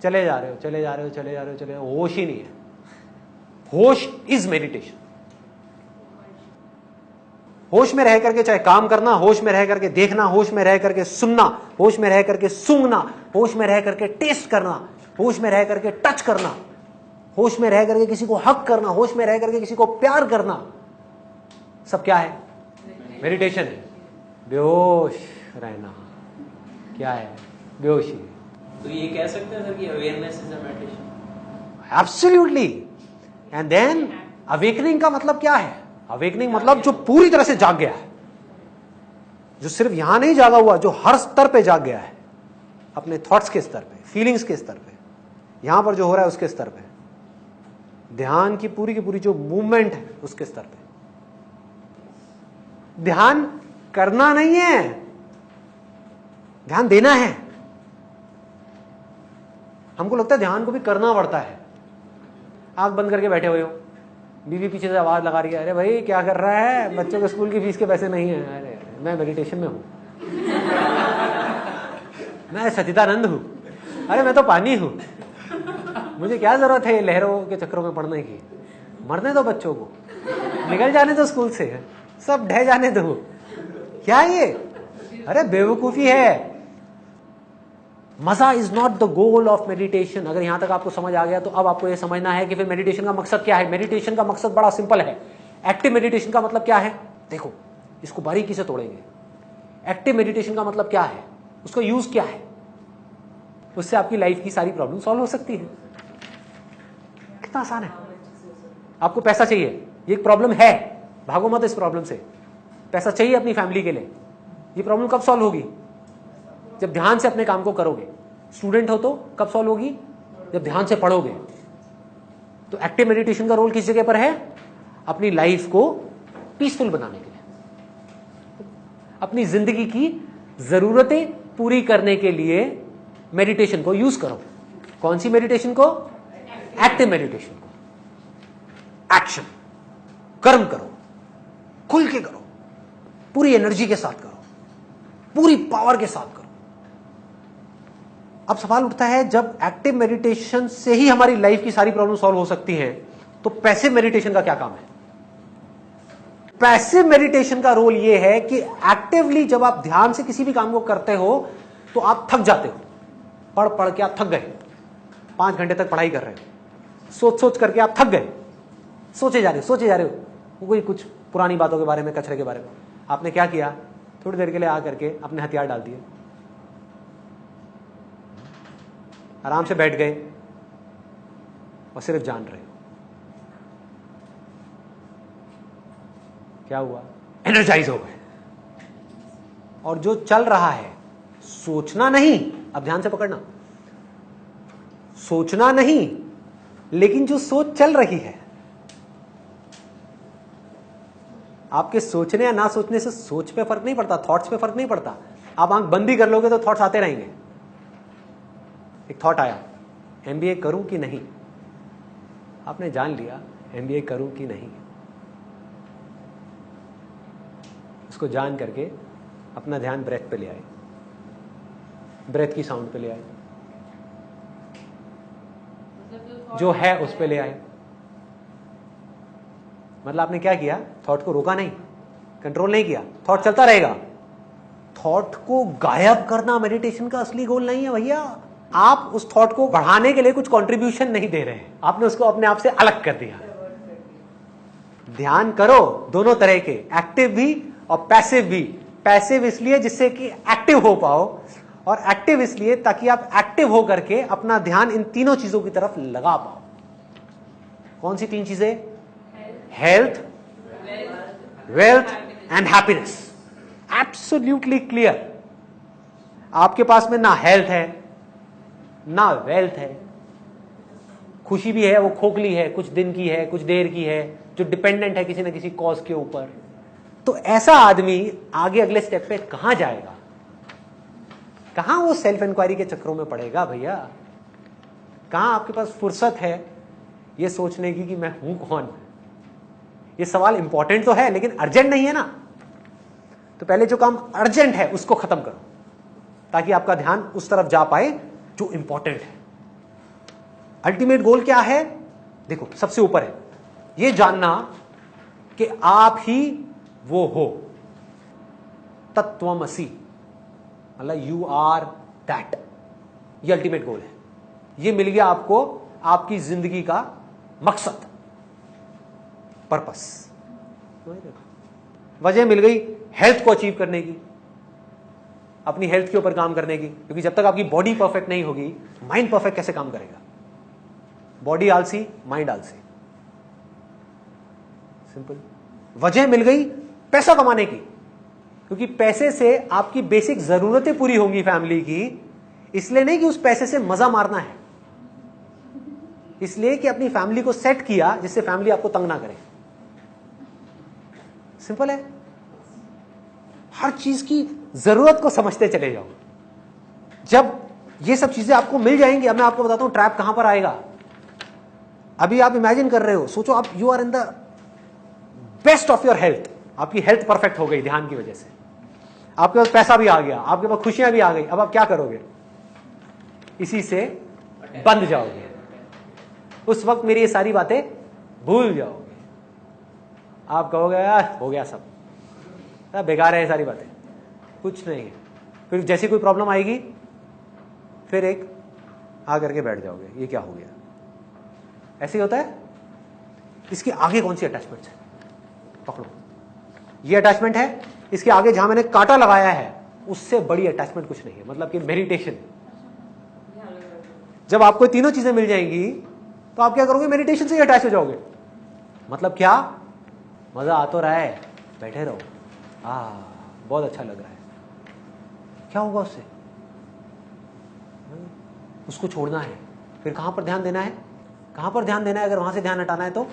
चले जा रहे हो, चले जा रहे हो, चले जा रहे हो, चले, होश ही नहीं है। होश इज मेडिटेशन। होश में रह करके चाहे काम करना, होश में रह करके देखना, होश में रह करके सुनना, होश में रह करके सूंघना, होश में रह करके टेस्ट करना, होश में रह करके टच करना, होश में रह करके किसी को हक करना, होश में रह करके किसी को प्यार करना, सब क्या है? मेडिटेशन है। बेहोश रहना क्या है? बेहोशी। तो ये कह सकते हैं सर कि awareness is a meditation? Absolutely. And then awakening का मतलब क्या है? अवेकनिंग मतलब जो पूरी तरह से जाग गया है, जो सिर्फ यहां नहीं जागा हुआ, जो हर स्तर पे जाग गया है, अपने थॉट्स के स्तर पे, फीलिंग्स के स्तर पे, यहां पर जो हो रहा है उसके स्तर पे, ध्यान की पूरी जो मूवमेंट है उसके स्तर पे। ध्यान करना नहीं है, ध्यान देना है। हमको लगता है ध्यान को भी करना पड़ता है। आंख बंद करके बैठे हुए हो, बीवी पीछे से आवाज लगा रही है, अरे भाई क्या कर रहा है, बच्चों के स्कूल की फीस के पैसे नहीं है। अरे मैं मेडिटेशन में हूं, मैं सच्चिदानंद हूं, अरे मैं तो पानी हूं, मुझे क्या जरूरत है लहरों के चक्रों में पड़ने की। मरने दो बच्चों को, निकल जाने दो स्कूल से, सब ढह जाने दो। क्या ये? अरे बेवकूफी है। मजा is not the goal of meditation. अगर यहां तक आपको समझ आ गया तो अब आपको यह समझना है कि फिर मेडिटेशन का मकसद क्या है। मेडिटेशन का मकसद बड़ा सिंपल है। एक्टिव मेडिटेशन का मतलब क्या है? देखो, इसको बारीकी से तोड़ेंगे। एक्टिव मेडिटेशन का मतलब क्या है, उसका यूज क्या है, उससे आपकी लाइफ की सारी प्रॉब्लम सॉल्व हो सकती है। कितना आसान है। आपको पैसा चाहिए, ये एक प्रॉब्लम है, भागो मत इस प्रॉब्लम से। पैसा चाहिए अपनी फैमिली के लिए, ये प्रॉब्लम कब सॉल्व होगी? जब ध्यान से अपने काम को करोगे। स्टूडेंट हो तो कब सॉल्व होगी? जब ध्यान से पढ़ोगे। तो एक्टिव मेडिटेशन का रोल किस जगह पर है? अपनी लाइफ को पीसफुल बनाने के लिए, अपनी जिंदगी की जरूरतें पूरी करने के लिए मेडिटेशन को यूज करो। कौन सी मेडिटेशन को? एक्टिव मेडिटेशन को। एक्शन, कर्म करो, खुल के करो, पूरी एनर्जी के साथ करो, पूरी पावर के साथ करो। अब सवाल उठता है, जब एक्टिव मेडिटेशन से ही हमारी लाइफ की सारी प्रॉब्लम सॉल्व हो सकती हैं, तो पैसिव मेडिटेशन का क्या काम है? पैसिव मेडिटेशन का रोल यह है कि एक्टिवली जब आप ध्यान से किसी भी काम को करते हो तो आप थक जाते हो। पढ़ पढ़ के आप थक गए, 5 घंटे तक पढ़ाई कर रहे हो, सोच सोच करके आप थक गए, सोचे जा रहे हो वो कोई कुछ पुरानी बातों के बारे में, कचरे के बारे में। आपने क्या किया, थोड़ी देर के लिए आ करके अपने हथियार डाल दिए, आराम से बैठ गए और सिर्फ जान रहे हो। क्या हुआ, एनर्जाइज हो गए। और जो चल रहा है, सोचना नहीं, अब ध्यान से पकड़ना, सोचना नहीं, लेकिन जो सोच चल रही है, आपके सोचने या ना सोचने से सोच पे फर्क नहीं पड़ता, थॉट्स पे फर्क नहीं पड़ता। आप आंख बंद भी कर लोगे तो थॉट्स आते रहेंगे। एक थॉट आया, एमबीए करूं कि नहीं, आपने जान लिया एमबीए करूं कि नहीं। उसको जान करके अपना ध्यान ब्रेथ पे ले आए, ब्रेथ की साउंड पे ले आए, जो है उस पे ले आए। मतलब आपने क्या किया, थॉट को रोका नहीं, कंट्रोल नहीं किया, थॉट चलता रहेगा। थॉट को गायब करना मेडिटेशन का असली गोल नहीं है भैया। आप उस थॉट को बढ़ाने के लिए कुछ कंट्रीब्यूशन नहीं दे रहे हैं, आपने उसको अपने आप से अलग कर दिया। ध्यान करो दोनों तरह के, एक्टिव भी और पैसिव भी। पैसिव इसलिए जिससे कि एक्टिव हो पाओ, और एक्टिव इसलिए ताकि आप एक्टिव हो करके अपना ध्यान इन तीनों चीजों की तरफ लगा पाओ। कौन सी तीन चीजें, health, wealth and happiness. Absolutely clear. आपके पास में ना हेल्थ है ना वेल्थ है, खुशी भी है वो खोखली है, कुछ दिन की है, कुछ देर की है, जो डिपेंडेंट है किसी ना किसी कॉज के ऊपर। तो ऐसा आदमी आगे अगले स्टेप पे कहां जाएगा, कहां वो सेल्फ इंक्वायरी के चक्रों में पड़ेगा भैया। कहां आपके पास फुर्सत है ये सोचने की कि मैं हूं कौन। ये सवाल इंपॉर्टेंट तो है लेकिन अर्जेंट नहीं है ना। तो पहले जो काम अर्जेंट है उसको खत्म करो, ताकि आपका ध्यान उस तरफ जा पाए जो इंपॉर्टेंट है। अल्टीमेट गोल क्या है, देखो सबसे ऊपर है ये जानना कि आप ही वो हो, तत्वमसि, मतलब यू आर दैट। ये अल्टीमेट गोल है। ये मिल गया आपको आपकी जिंदगी का मकसद, पर्पस। वजह मिल गई हेल्थ को अचीव करने की, अपनी हेल्थ के ऊपर काम करने की, क्योंकि जब तक आपकी बॉडी परफेक्ट नहीं होगी माइंड परफेक्ट कैसे काम करेगा। बॉडी आलसी, माइंड आलसी, सिंपल। वजह मिल गई पैसा कमाने की, क्योंकि पैसे से आपकी बेसिक जरूरतें पूरी होंगी फैमिली की, इसलिए नहीं कि उस पैसे से मजा मारना है, इसलिए कि अपनी फैमिली को सेट किया जिससे फैमिली आपको तंग ना करे। सिंपल है। हर चीज की जरूरत को समझते चले जाओ। जब ये सब चीजें आपको मिल जाएंगी, अब मैं आपको बताता हूं ट्रैप कहां पर आएगा। अभी आप इमेजिन कर रहे हो, सोचो आप you are in the best of your health, आपकी हेल्थ परफेक्ट हो गई ध्यान की वजह से, आपके पास पैसा भी आ गया, आपके पास खुशियां भी आ गई। अब आप क्या करोगे, इसी से बंध जाओगे। उस वक्त मेरी ये सारी बातें भूल जाओगे। आप कहोगे यार हो गया सब बेकार है, ये सारी बातें कुछ नहीं है। फिर जैसी कोई प्रॉब्लम आएगी फिर एक आ करके बैठ जाओगे, ये क्या हो गया। ऐसे ही होता है। इसके आगे कौन सी अटैचमेंट है, पकड़ो। ये अटैचमेंट है, इसके आगे जहां मैंने कांटा लगाया है उससे बड़ी अटैचमेंट कुछ नहीं है। मतलब कि मेडिटेशन। जब आपको तीनों चीजें मिल जाएंगी तो आप क्या करोगे, मेडिटेशन से ही अटैच हो जाओगे। मतलब क्या, मजा आ तो रहा है, बैठे रहो, बहुत अच्छा लग रहा है। क्या होगा उससे, उसको छोड़ना है। फिर कहां पर ध्यान देना है, कहां पर ध्यान देना है। अगर वहां से ध्यान हटाना है तो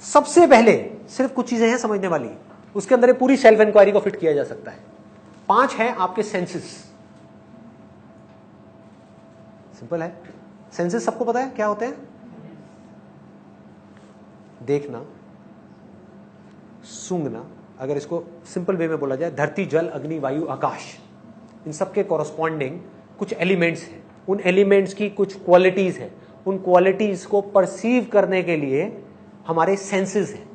सबसे पहले सिर्फ कुछ चीजें हैं समझने वाली, उसके अंदर पूरी सेल्फ इंक्वायरी को फिट किया जा सकता है। 5 है आपके सेंसेस। सिंपल है। सेंसेस सबको पता है क्या होते हैं, देखना, सूंघना। अगर इसको सिंपल वे में बोला जाए, धरती, जल, अग्नि, वायु, आकाश, इन सब के कॉरस्पॉन्डिंग कुछ एलिमेंट्स हैं। उन एलिमेंट्स की कुछ क्वालिटीज हैं। उन क्वालिटीज को परसीव करने के लिए हमारे सेंसेस हैं।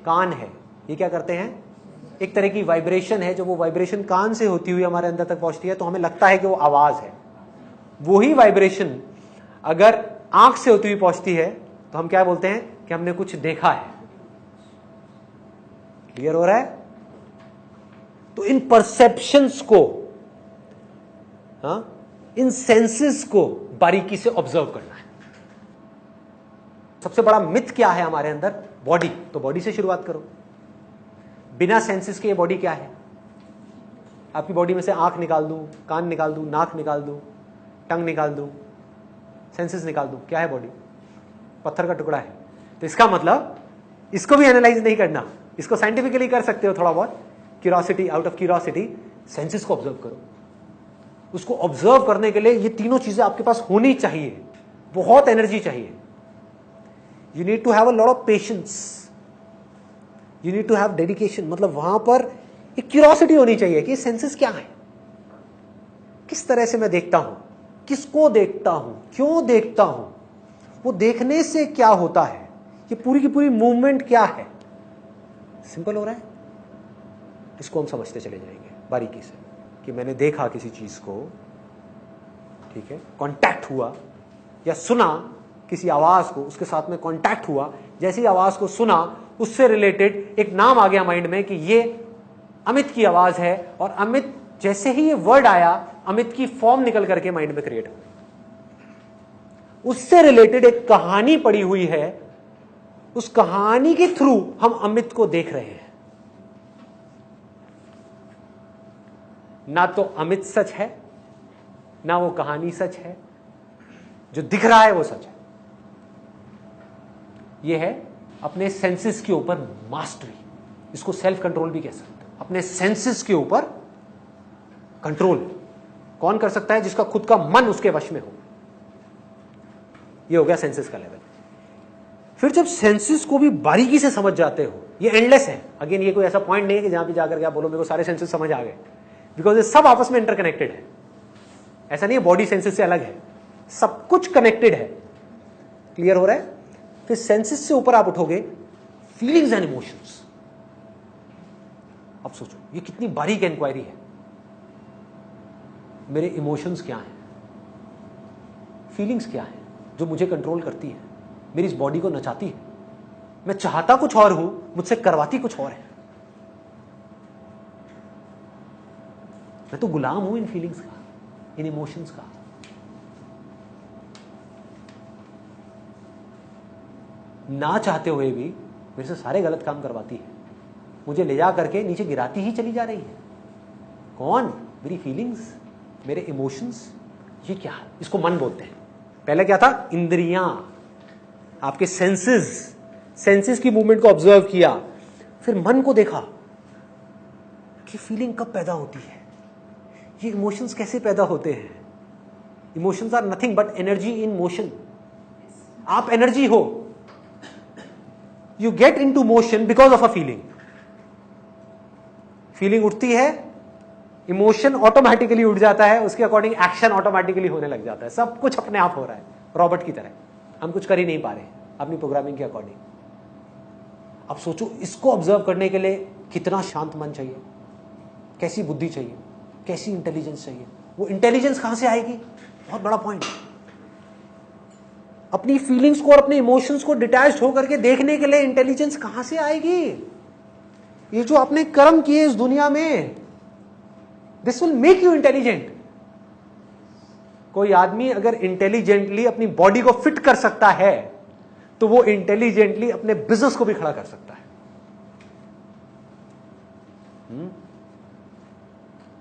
कान है, ये क्या करते हैं, एक तरह की वाइब्रेशन है, जो वो वाइब्रेशन कान से होती हुई हमारे अंदर तक पहुंचती है तो हमें लगता है कि वो आवाज है। वही वाइब्रेशन अगर आंख से होती हुई पहुंचती है तो हम क्या बोलते हैं कि हमने कुछ देखा है। क्लियर हो रहा है? तो इन परसेप्शंस को, इन सेंसेस को बारीकी से ऑब्जर्व करना है। सबसे बड़ा मिथ क्या है हमारे अंदर? बॉडी। तो बॉडी से शुरुआत करो। बिना सेंसेस के ये बॉडी क्या है? आपकी बॉडी में से आंख निकाल दूं, कान निकाल दूं, नाक निकाल दूं, टंग निकाल दूं, सेंसेस निकाल दूं, क्या है बॉडी? पत्थर का टुकड़ा है। तो इसका मतलब इसको भी एनालाइज नहीं करना, इसको साइंटिफिकली कर सकते हो थोड़ा बहुत, curiosity, out of curiosity senses को ऑब्जर्व करो। उसको ऑब्जर्व करने के लिए ये तीनों चीजें आपके पास होनी चाहिए, बहुत एनर्जी चाहिए। You need to have a lot of patience, you need to have dedication. मतलब वहां पर एक क्यूरियोसिटी होनी चाहिए कि सेंसेस क्या है, किस तरह से मैं देखता हूं, किसको देखता हूं, क्यों देखता हूं, वो देखने से क्या होता है, ये पूरी की पूरी मूवमेंट क्या है। सिंपल हो रहा है? इसको हम समझते चले जाएंगे बारीकी से कि मैंने देखा किसी चीज को, ठीक है, कांटेक्ट हुआ, या सुना किसी आवाज को, उसके साथ में कांटेक्ट हुआ, जैसी आवाज को सुना उससे रिलेटेड एक नाम आ गया माइंड में कि ये अमित की आवाज है, और अमित जैसे ही ये वर्ड आया अमित की फॉर्म निकल करके माइंड में क्रिएट हो गई। उससे रिलेटेड एक कहानी पड़ी हुई है, उस कहानी के थ्रू हम अमित को देख रहे हैं। ना तो अमित सच है, ना वो कहानी सच है, जो दिख रहा है वो सच है। ये है अपने सेंसेस के ऊपर मास्टरी। इसको सेल्फ कंट्रोल भी कह सकते हैं। अपने सेंसेस के ऊपर कंट्रोल कौन कर सकता है? जिसका खुद का मन उसके वश में हो। ये हो गया सेंसेस का लेवल। फिर जब सेंसेस को भी बारीकी से समझ जाते हो, ये एंडलेस है। अगेन ये कोई ऐसा पॉइंट नहीं है कि जहां पे जाकर के आप बोलो मेरे को सारे सेंसेस समझ आ गए, बिकॉज ये सब आपस में इंटरकनेक्टेड है। ऐसा नहीं है बॉडी सेंसेस से अलग है, सब कुछ कनेक्टेड है। क्लियर हो रहा है? फिर सेंसेस से ऊपर आप उठोगे, फीलिंग्स एंड इमोशंस। अब सोचो ये कितनी बारीक इंक्वायरी है। मेरे इमोशंस क्या हैं, फीलिंग्स क्या हैं जो मुझे कंट्रोल करती है, मेरी इस बॉडी को नचाती है। मैं चाहता कुछ और हूं, मुझसे करवाती कुछ और है। मैं तो गुलाम हूं इन फीलिंग्स का, इन इमोशंस का। ना चाहते हुए भी मेरे से सारे गलत काम करवाती है, मुझे ले जा करके नीचे गिराती ही चली जा रही है। कौन? मेरी फीलिंग्स, मेरे इमोशंस। ये क्या है? इसको मन बोलते हैं। पहले क्या था? इंद्रियां, आपके सेंसेस, सेंसेस की मूवमेंट को ऑब्जर्व किया, फिर मन को देखा कि फीलिंग कब पैदा होती है, ये इमोशंस कैसे पैदा होते हैं। Emotions are nothing but energy in motion. आप एनर्जी हो, you get into motion because of a feeling. Feeling उठती है, इमोशन ऑटोमेटिकली उठ जाता है, उसके अकॉर्डिंग एक्शन ऑटोमेटिकली होने लग जाता है। सब कुछ अपने आप हो रहा है, रॉबोट की तरह। हम कुछ कर ही नहीं पा रहे अपनी प्रोग्रामिंग के अकॉर्डिंग। अब सोचो इसको ऑब्जर्व करने के लिए कितना शांत मन चाहिए, कैसी बुद्धि चाहिए, कैसी इंटेलिजेंस चाहिए। वो इंटेलिजेंस कहां से आएगी? बहुत बड़ा पॉइंट। अपनी फीलिंग्स को और अपने इमोशंस को डिटैच्ड होकर के देखने के लिए इंटेलिजेंस कहां से आएगी? ये जो आपने कर्म किए इस दुनिया में, this will make you intelligent. कोई आदमी अगर इंटेलिजेंटली अपनी बॉडी को फिट कर सकता है तो वो इंटेलिजेंटली अपने बिजनेस को भी खड़ा कर सकता है।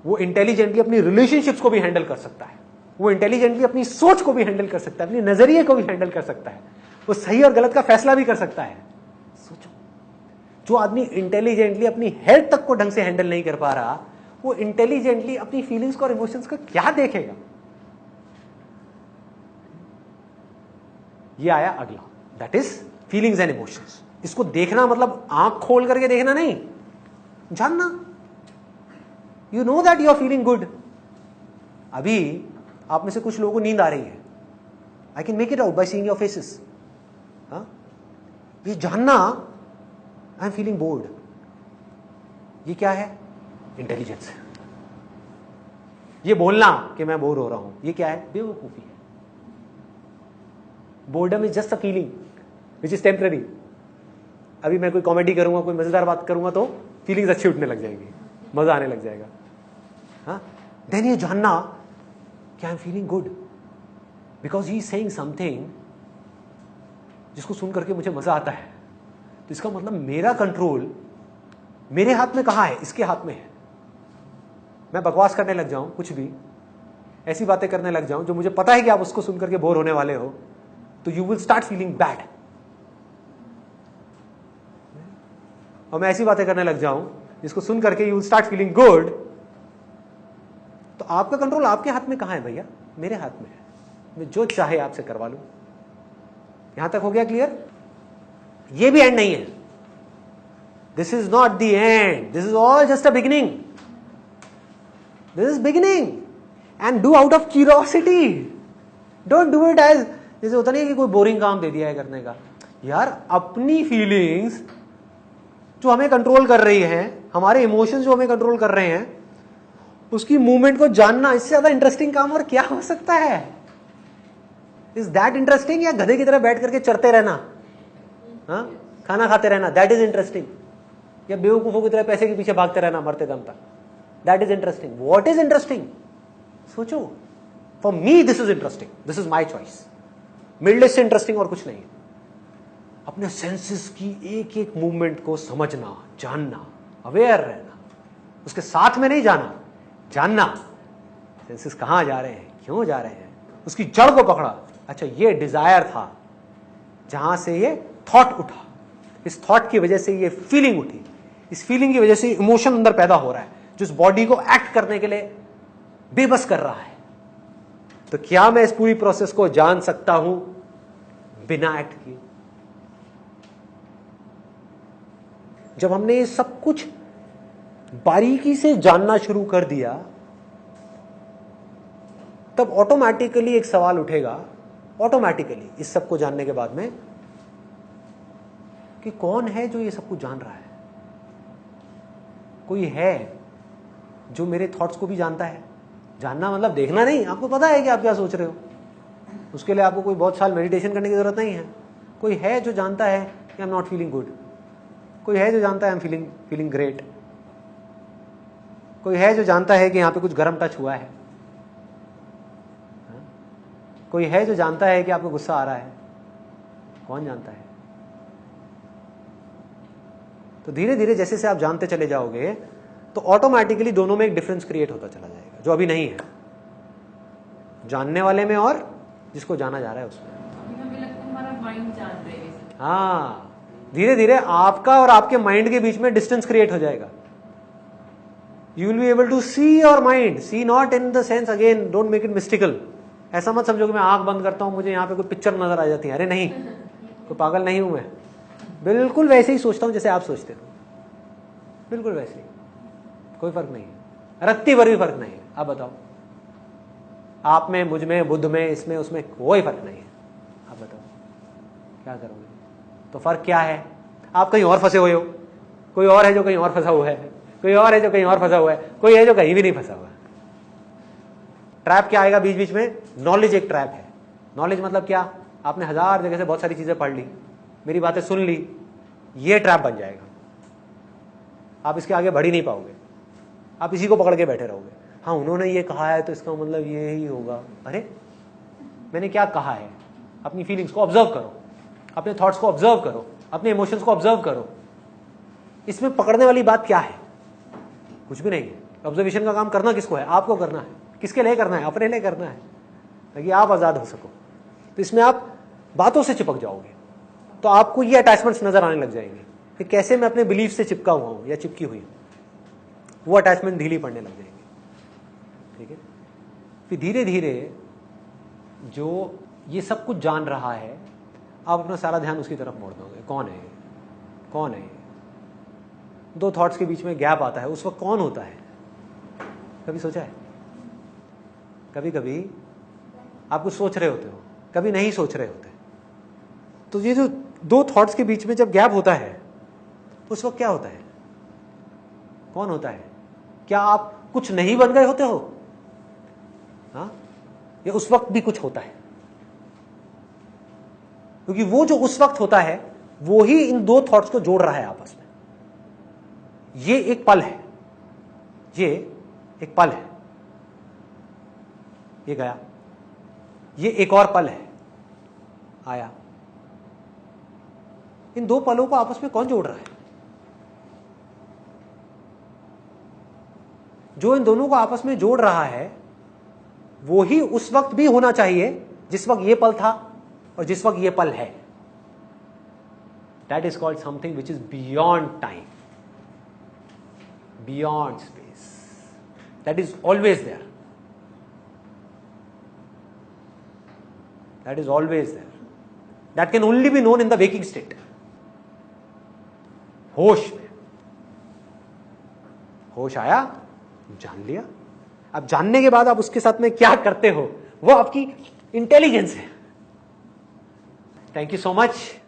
वो इंटेलिजेंटली अपनी रिलेशनशिप्स को भी हैंडल कर सकता है। वो इंटेलिजेंटली अपनी सोच को भी हैंडल कर सकता है, अपने नजरिए को भी हैंडल कर सकता है। वो सही और गलत का फैसला भी कर सकता है। सोचो, जो आदमी इंटेलिजेंटली अपनी हेल्थ तक को ढंग से हैंडल नहीं कर पा रहा, वो इंटेलिजेंटली अपनी फीलिंग्स को और इमोशंस को क्या देखेगा? ये आया अगला, that is feelings and emotions. इसको देखना मतलब आंख खोल करके देखना नहीं, जानना। You know that you are feeling good. अभी आप में से कुछ लोगों को नींद आ रही है, I can make it out by seeing your faces. ये जानना आई एम फीलिंग बोर्ड, ये क्या है? इंटेलिजेंस है। ये बोलना कि मैं बोर हो रहा हूं, ये क्या है? बेवकूफी है। Boredom is just a feeling, which is temporary. अभी मैं कोई कॉमेडी करूंगा, कोई मजेदार बात करूंगा तो फीलिंग्स अच्छी उठने लग जाएंगी, मजा आने लग जाएगा। हाँ, देन ये जानना कि I am feeling good because he is saying something जिसको सुन करके मुझे मजा आता है। तो इसका मतलब मेरा कंट्रोल मेरे हाथ में कहाँ है? इसके हाथ में है। मैं बकवास करने लग जाऊं, कुछ भी ऐसी बातें करने लग जाऊं जो मुझे पता है कि आप उसको सुन करके बोर होने वाले हो, तो you will start feeling bad. और मैं ऐसी बातें करने लग जाऊं जिसको सुन करके you will start feeling good. तो आपका कंट्रोल आपके हाथ में कहां है भैया? मेरे हाथ में है। मैं जो चाहे आपसे करवा लूं। यहां तक हो गया क्लियर? ये भी एंड नहीं है। This is not the end, this is all just a beginning. This is beginning and do out of curiosity. Don't do it as जैसे होता नहीं कि कोई बोरिंग काम दे दिया है करने का। यार अपनी फीलिंग्स जो हमें कंट्रोल कर रही है, हमारे इमोशंस जो हमें कंट्रोल कर रहे हैं, उसकी मूवमेंट को जानना इससे ज्यादा इंटरेस्टिंग काम और क्या हो सकता है? Is that interesting? या गधे की तरह बैठ करके चरते रहना, हाँ, खाना खाते रहना, दैट इज इंटरेस्टिंग? या बेवकूफों की तरह पैसे के पीछे भागते रहना मरते दम तक, that is interesting? What is interesting? सोचो। For me this is interesting, this is my choice. Middle से इंटरेस्टिंग और कुछ नहीं है। अपने सेंसेस की एक एक मूवमेंट को समझना, जानना, अवेयर रहना, उसके साथ में नहीं जाना, जानना सेंसेस कहां जा रहे हैं, क्यों जा रहे हैं, उसकी जड़ को पकड़ा। अच्छा ये डिजायर था, जहां से ये थॉट उठा, इस थॉट की वजह से ये फीलिंग उठी, इस फीलिंग की वजह से इमोशन अंदर पैदा हो रहा है जो इस बॉडी को एक्ट करने के लिए बेबस कर रहा है। तो क्या मैं इस पूरी प्रोसेस को जान सकता हूं बिना एक्ट किए? जब हमने ये सब कुछ बारीकी से जानना शुरू कर दिया, तब ऑटोमेटिकली एक सवाल उठेगा, ऑटोमेटिकली इस सब को जानने के बाद में, कि कौन है जो ये सब कुछ जान रहा है? कोई है जो मेरे थॉट्स को भी जानता है? जानना मतलब देखना नहीं, आपको पता है कि आप क्या सोच रहे हो, उसके लिए आपको कोई बहुत साल मेडिटेशन करने की जरूरत नहीं है। कोई है जो जानता है कि I am not feeling good, कोई है जो जानता है आई एम फीलिंग ग्रेट, कोई है जो जानता है कि यहां पे कुछ गर्म टच हुआ है, कोई है जो जानता है कि आपको गुस्सा आ रहा है। कौन जानता है? तो धीरे धीरे जैसे से आप जानते चले जाओगे तो ऑटोमेटिकली दोनों में एक डिफरेंस क्रिएट होता चला जाएगा, जो अभी नहीं है, जानने वाले में और जिसको जाना जा रहा है उसमें। हमें लगता है हमारा माइंड जान रहे हैं। हाँ, धीरे धीरे आपका और आपके माइंड के बीच में डिस्टेंस क्रिएट हो जाएगा। You will be able to see your mind, see not in the sense, again don't make it mystical. ऐसा मत समझो कि मैं आंख बंद करता हूं मुझे यहां पे कोई पिक्चर नजर आ जाती है। अरे नहीं, कोई पागल नहीं हूं मैं, बिल्कुल वैसे ही सोचता हूं जैसे आप सोचते हो, बिल्कुल वैसे ही, कोई फर्क नहीं है, रत्ती भर भी फर्क नहीं है। आप बताओ, आप में, मुझ में, बुद्ध में, इसमें उसमें कोई फर्क नहीं है। आप बताओ क्या करोगे? तो फर्क क्या है? आप कहीं और फंसे हुए हो, कोई और है जो कहीं और फंसा हुआ है, कोई और है जो कहीं और फंसा हुआ है, कोई है जो कहीं भी नहीं फंसा हुआ है। ट्रैप क्या आएगा बीच बीच में? नॉलेज एक ट्रैप है। नॉलेज मतलब क्या? आपने 1000 जगह से बहुत सारी चीजें पढ़ ली, मेरी बातें सुन ली, ये ट्रैप बन जाएगा। आप इसके आगे बढ़ ही नहीं पाओगे, आप इसी को पकड़ के बैठे रहोगे। हाँ उन्होंने ये कहा है तो इसका मतलब ये ही होगा। अरे मैंने क्या कहा है? अपनी फीलिंग्स को ऑब्जर्व करो, अपने थॉट्स को ऑब्जर्व करो, अपने इमोशंस को ऑब्जर्व करो। इसमें पकड़ने वाली बात क्या है? कुछ भी नहीं है। ऑब्जर्वेशन का काम करना किसको है? आपको करना है। किसके लिए करना है? अपने लिए करना है, ताकि आप आजाद हो सको। तो इसमें आप बातों से चिपक जाओगे तो आपको ये अटैचमेंट्स नजर आने लग जाएंगे कि कैसे मैं अपने बिलीफ से चिपका हुआ हूं या चिपकी हुई हूं। वो अटैचमेंट ढीली पड़ने लग जाएंगे, ठीक है। फिर धीरे धीरे जो ये सब कुछ जान रहा है, आप अपना सारा ध्यान उसकी तरफ मोड़ दोगे। कौन है? कौन है? दो थॉट्स के बीच में गैप आता है, उस वक्त कौन होता है? कभी सोचा है? कभी कभी आप कुछ सोच रहे होते हो, कभी नहीं सोच रहे होते। तो ये जो दो थॉट्स के बीच में जब गैप होता है तो उस वक्त क्या होता है? कौन होता है? क्या आप कुछ नहीं बन गए होते हो? हाँ, या उस वक्त भी कुछ होता है? क्योंकि वो जो उस वक्त होता है वो ही इन दो थॉट्स को जोड़ रहा है आपस में। ये एक पल है, ये एक पल है, ये गया, ये एक और पल है, आया। इन दो पलों को आपस में कौन जोड़ रहा है? जो इन दोनों को आपस में जोड़ रहा है वो ही उस वक्त भी होना चाहिए जिस वक्त ये पल था और जिस वक्त ये पल है। That is called something which is beyond time, beyond space, that is always there, that is always there, that can only be known in the waking state, होश में। होश आया, जान लिया। अब जानने के बाद आप उसके साथ में क्या करते हो वो आपकी इंटेलिजेंस है। Thank you so much.